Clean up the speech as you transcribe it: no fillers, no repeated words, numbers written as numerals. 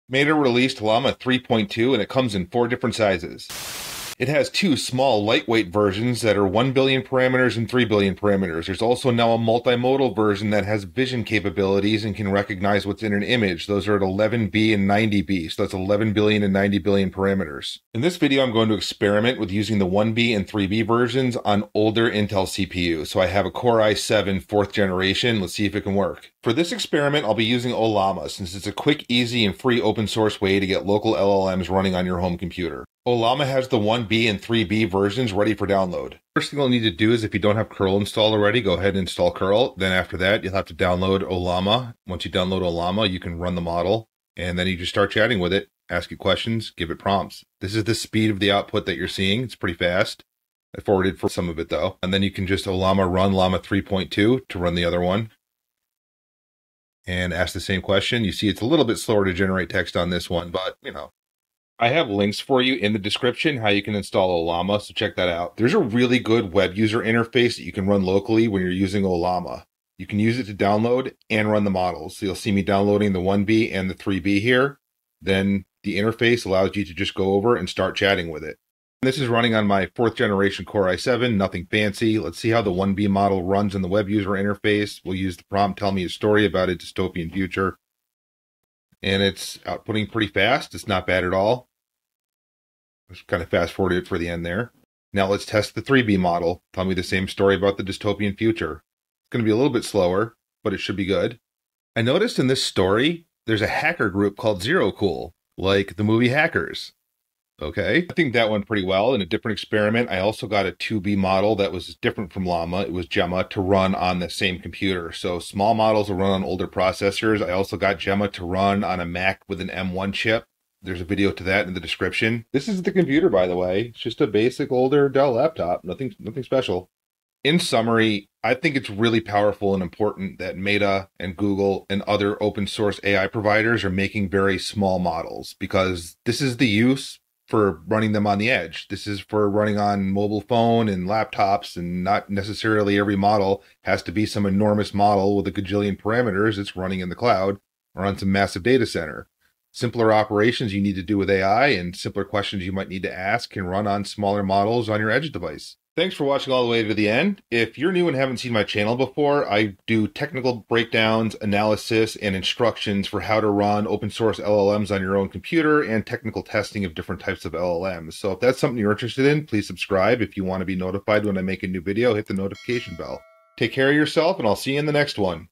Meta released Llama 3.2 and it comes in 4 different sizes. It has 2 small, lightweight versions that are 1 billion parameters and 3 billion parameters. There's also now a multimodal version that has vision capabilities and can recognize what's in an image. Those are at 11B and 90B, so that's 11 billion and 90 billion parameters. In this video, I'm going to experiment with using the 1B and 3B versions on older Intel CPUs. So I have a Core i7 4th generation. Let's see if it can work. For this experiment, I'll be using Ollama since it's a quick, easy, and free open source way to get local LLMs running on your home computer. Ollama has the 1B and 3B versions ready for download. First thing you'll need to do is if you don't have curl installed already, go ahead and install curl. Then after that, you'll have to download Ollama. Once you download Ollama, you can run the model, and then you just start chatting with it, ask it questions, give it prompts. This is the speed of the output that you're seeing. It's pretty fast. I forwarded for some of it though. And then you can just Ollama run Llama 3.2 to run the other one. And ask the same question. You see it's a little bit slower to generate text on this one, but you know. I have links for you in the description how you can install Ollama, so check that out. There's a really good web user interface that you can run locally when you're using Ollama. You can use it to download and run the models. So you'll see me downloading the 1B and the 3B here. Then the interface allows you to just go over and start chatting with it. This is running on my 4th generation Core i7, nothing fancy. Let's see how the 1B model runs in the web user interface. We'll use the prompt, tell me a story about a dystopian future. And it's outputting pretty fast. It's not bad at all. Just kind of fast forwarded it for the end there. Now let's test the 3B model. Tell me the same story about the dystopian future. It's going to be a little bit slower, but it should be good. I noticed in this story, there's a hacker group called Zero Cool, like the movie Hackers. Okay, I think that went pretty well. In a different experiment, I also got a 2B model that was different from Llama. It was Gemma to run on the same computer. So small models will run on older processors. I also got Gemma to run on a Mac with an M1 chip. There's a video to that in the description. This is the computer, by the way. It's just a basic older Dell laptop. Nothing special. In summary, I think it's really powerful and important that Meta and Google and other open source AI providers are making very small models because this is the use for running them on the edge. This is for running on mobile phone and laptops, and not necessarily every model has to be some enormous model with a gajillion parameters that's running in the cloud or on some massive data center. Simpler operations you need to do with AI and simpler questions you might need to ask can run on smaller models on your edge device. Thanks for watching all the way to the end. If you're new and haven't seen my channel before, I do technical breakdowns, analysis, and instructions for how to run open source LLMs on your own computer and technical testing of different types of LLMs. So if that's something you're interested in, please subscribe. If you want to be notified when I make a new video, hit the notification bell. Take care of yourself, and I'll see you in the next one.